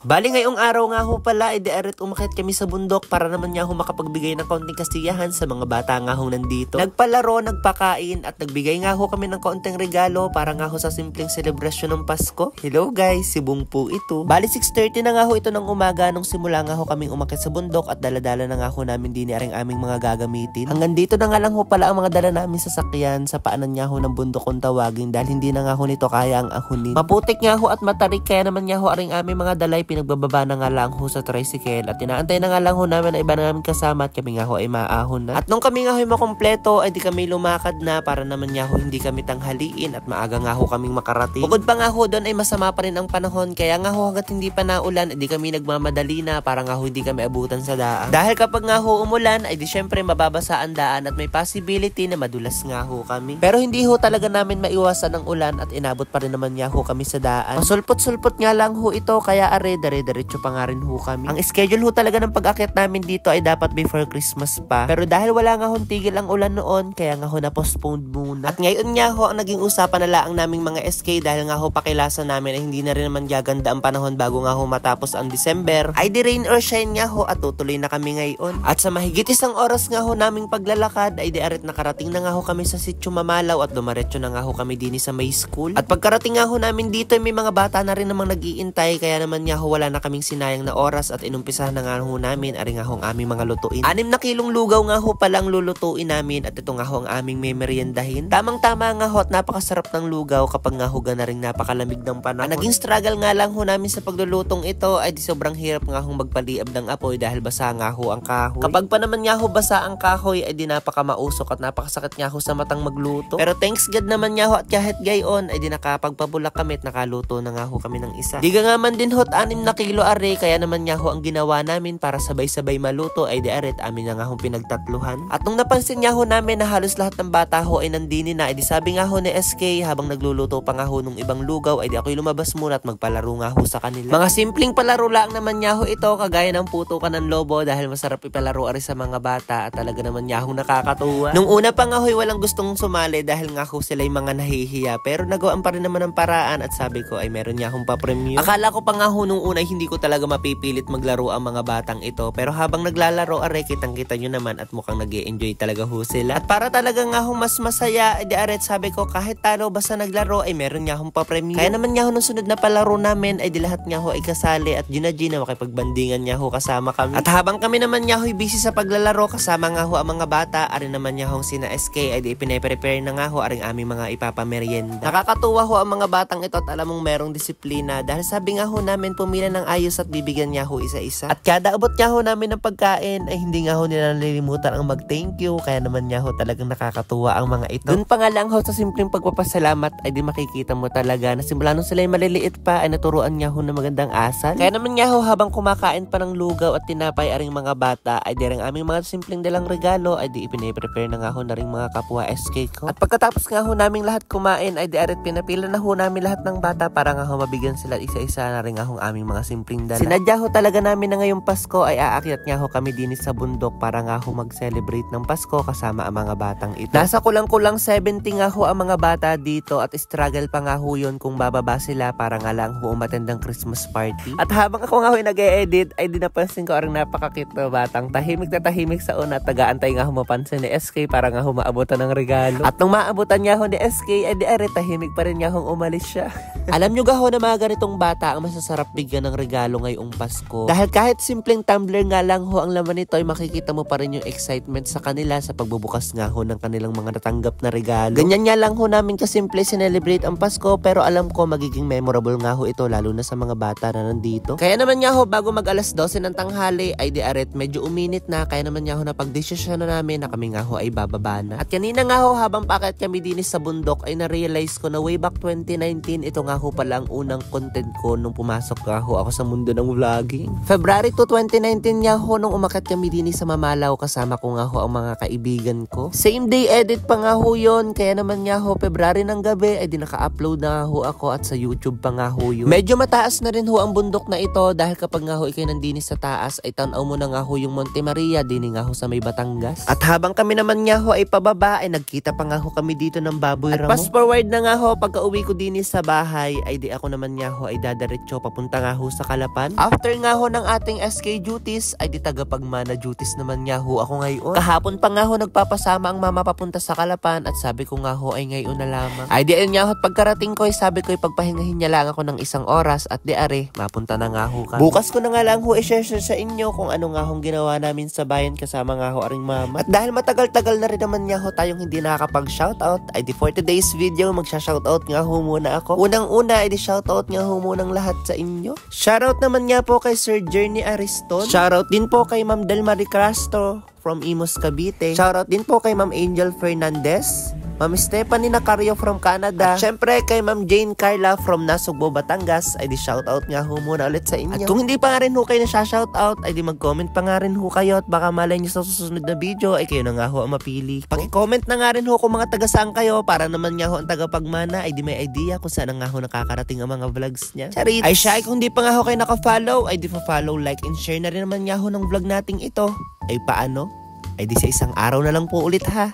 Bali ngayong araw nga ho pala, arit umakyat kami sa bundok para naman nga ho makapagbigay ng kaunting kasiyahan sa mga bata nga ho nandito. Nagpalaro, nagpakain at nagbigay nga ho kami ng kaunting regalo para nga ho sa simpleng selebrasyon ng Pasko. Hello guys, si Bung po ito. Bali 6:30 na nga ho ito ng umaga nung simula nga ho kaming umakyat sa bundok at daladala na nga ho namin din aring aming mga gagamitin. Hanggang dito na nga lang ho pala ang mga dala namin sa sakyan sa paanan nga ho ng bundok kung tawagin dahil hindi na nga ho nito kaya ang ahunin. Maputik nga ho at matarik kaya naman nga ho aring aming mga dalay pinagbababa na nga lang ho sa tricycle at inaantay na nga lang ho namin na iba na namin kasama at kami nga ho ay maahon na. At nung kami nga ho ay makumpleto ay di kami lumakad na para naman nga ho hindi kami tanghaliin at maaga nga ho kaming makarating. Bukod pa nga ho doon ay masama pa rin ang panahon kaya nga ho hanggat hindi pa naulan ay di kami nagmamadali na para nga ho hindi kami abutan sa daan. Dahil kapag nga ho umulan ay di syempre mababasa ang daan at may possibility na madulas nga ho kami. Pero hindi ho talaga namin maiwasan ang ulan at inabot pa rin naman nga ho kami sa daan. Pasulpot-sulpot nga lang ho ito kaya diretso pa nga rin ho kami. Ang schedule ho talaga ng pag-akyat namin dito ay dapat before Christmas pa. Pero dahil wala nga hong tigil ang ulan noon, kaya nga ho na-postponed muna. At ngayon nga ho ang naging usapan na lang naming mga SK dahil nga ho pakilasan namin ay hindi na rin naman gaganda ang panahon bago nga ho matapos ang December. Ay di rain or shine nga ho at tutuloy na kami ngayon. At sa mahigit isang oras nga ho naming paglalakad ay di arit nakarating na nga ho kami sa Sitio Mamalaw at dumaretso na nga ho kami din sa may school. At pagkarating nga ho namin dito ay may mga bata na rin namang nag-iintay kaya naman nga ho wala na kaming sinayang na oras at inumpisahan na nga ho namin ari nga ho ang aming mga lutuin. 6 na kilong lugaw nga ho palang lulutuin namin at ito nga ho ang aming memeryendahin. Tamang-tama nga ho at napakasarap ng lugaw kapag nga ho na rin napakalamig ng panahon. Ang naging struggle nga lang ho namin sa paglulutong ito ay di sobrang hirap nga ho magpaliab ng apoy dahil basa nga ho ang kahoy. Kapag pa naman nga ho basa ang kahoy ay di napakamausok at napakasakit nga ho sa matang magluto. Pero thanks God naman nga ho at kahit gayon ay di nakapagpabulak kami at nakaluto na nga ho kami ng isa. Di nga man din ho 6 na kilo are kaya naman nga ho ang ginawa namin para sabay-sabay maluto ay di arit amin na nga ho pinagtatluhan. At nung napansin nga ho namin na halos lahat ng bata ho ay nandini na ay di sabi nga ho ni SK habang nagluluto pa nga ho nung ibang lugaw ay di ako'y lumabas muna at magpalaro nga ho sa kanila. Mga simpleng palaro lang naman nga ho ito kagaya ng putukan ng lobo dahil masarap ipalaro ari sa mga bata at talaga naman nga ho nakakatuwa. Nung una pa nga ho walang gustong sumali dahil nga ho sila'y mga nahihiya pero nagawaan pa rin naman ang paraan at sabi ko ay meron nga hong pa-premyo. Akala ko pa nga ho nung una hindi ko talaga mapipilit maglaro ang mga batang ito pero habang naglalaro are kitang-kita nyo naman at mukhang nag-e-enjoy talaga ho sila. At para talaga nga ho mas masaya di aret sabi ko kahit talo basta naglaro ay meron nga hong pa-premyo. Kaya naman nga ho nung sunod na palaro namin ay di lahat nga ho ay kasali at Gina makipagbandingan nga ho kasama kami. At habang kami naman nga ho busy sa paglalaro kasama nga ho ang mga bata ari naman nga ho sina SK ay di pinaprepare na nga ho aring aming mga ipapameryenda. Nakakatuwa ho ang mga batang ito at alam mong merong disiplina dahil sabi nga ho namin pumila ng ayos at bibigyan nga ho isa-isa. At kada abot nga ho namin ng pagkain ay hindi nga ho nila nalilimutan ang mag-thank you kaya naman nga ho talagang nakakatuwa ang mga ito. Doon pa nga lang ho sa simpleng pagpapasalamat ay di makikita mo talaga na simula nung sila maliliit pa ay naturuan nga ho ng magandang asal. Kaya naman nga ho habang kumakain pa ng lugaw at tinapay aring mga bata ay di rin aming mga simpleng dalang regalo ay di ipine-prepare na nga ho na rin mga kapwa SK ko. At pagkatapos nga ho naming lahat kumain ay di arit pinapila na ho namin lahat ng bata para nga ho mabigyan sila isa-isa na rin nga ho aming mga simpleng dala. Sinadya ho talaga namin na ngayong Pasko ay aakyat nga ho kami din sa bundok para nga ho mag-celebrate ng Pasko kasama ang mga batang ito. Nasa kulang-kulang 70 nga ho ang mga bata dito at struggle pa nga ho yun kung bababa sila para nga lang ho umattend ng Christmas party. At habang ako nga ho nag-e-edit ay dinapansin ko ang napakakit na batang tahimik na tahimik sa una at taga-antay nga ho mapansin ni SK para nga ho maabutan ng regalo. At nung maabutan niya ho ni SK ay di are tahimik pa rin nga ho umalis siya. Alam nyo gaho na mga ganitong bata ang masasarap bigyan ng regalo ngayong Pasko. Dahil kahit simpleng tumbler nga lang ho ang laman nito ay makikita mo pa rin yung excitement sa kanila sa pagbubukas nga ho ng kanilang mga natanggap na regalo. Ganyan nga lang ho namin kasimple sinelebrate ang Pasko pero alam ko magiging memorable nga ho ito lalo na sa mga bata na nandito. Kaya naman nga ho bago mag 12:00 ng tanghali ay di aret medyo uminit na kaya naman nga ho napagdesisyon na namin na kami nga ho ay bababa na. At kanina nga ho habang packet kami din sa bundok ay na-realize ko na way back 2019 ito nga ho pala ang unang content ko nung pumasok nga ho ako sa mundo ng vlogging. February 2, 2019 nga ho nung umakyat kami din sa Mamalaw kasama ko nga ho ang mga kaibigan ko. Same day edit pa nga ho yun kaya naman nga ho February ng gabi ay di naka-upload na nga ho ako at sa YouTube pa nga ho yun. Medyo mataas na rin ho ang bundok na ito dahil kapag nga ho ikay nandini sa taas ay tanaw mo na nga ho yung Monte Maria din nga ho sa may Batangas. At habang kami naman nga ho ay pababa ay nagkita pa nga ho kami dito ng baboy ramo. At fast forward na nga ho pagka uwi ko din sa bahay ay di ako naman nga ho ay dadaretso papunta nga nga ho sa Kalapan. After nga ho ng ating SK duties, ay di tagapagmana duties naman nga ho ako ngayon. Kahapon pa nga ho nagpapasama ang mama papunta sa Kalapan at sabi ko nga ho ay ngayon na lamang. Ay di ayun nga ho at pagkarating ko ay sabi ko ay pagpahingahin niya lang ako ng 1 oras at di are, mapunta na nga ho kami. Bukas ko na nga lang ho i-share sa inyo kung ano nga hong ginawa namin sa bayan kasama nga ho aring mama. At dahil matagal-tagal na rin naman nga ho tayong hindi nakakapag-shoutout, ay di for today's video magsha-shoutout nga ho muna ako. Unang-una ay di shoutout nga ho munang lahat sa inyo. Shoutout naman nga po kay Sir Journey Ariston. Shoutout din po kay Ma'am Del Marie Castro from Imus, Cavite. Shoutout din po kay Ma'am Angel Fernandez, Ma'am Stephanie Nacario from Canada. At syempre kay Ma'am Jane Carla from Nasugbo, Batangas. Ay di shoutout nga ho muna ulit sa inyo. At kung hindi pa nga rin ho kayo na shoutout, ay di mag-comment pa nga rin ho kayo at baka malay nyo sa susunod na video ay kayo na nga ho ang mapili. Paki-comment na nga rin ho kung mga taga-saan kayo para naman nga ho ang taga-pagmana ay di may idea kung saan nga ho nakakarating ang mga vlogs niya. Charit! Ay siya, kung hindi pa nga ho kayo naka-follow, ay di pa-follow, like, and share na rin naman nga ho ng vlog nating ito. Ay paano? Ay di sa isang araw na lang po ulit ha.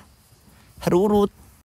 Harurut!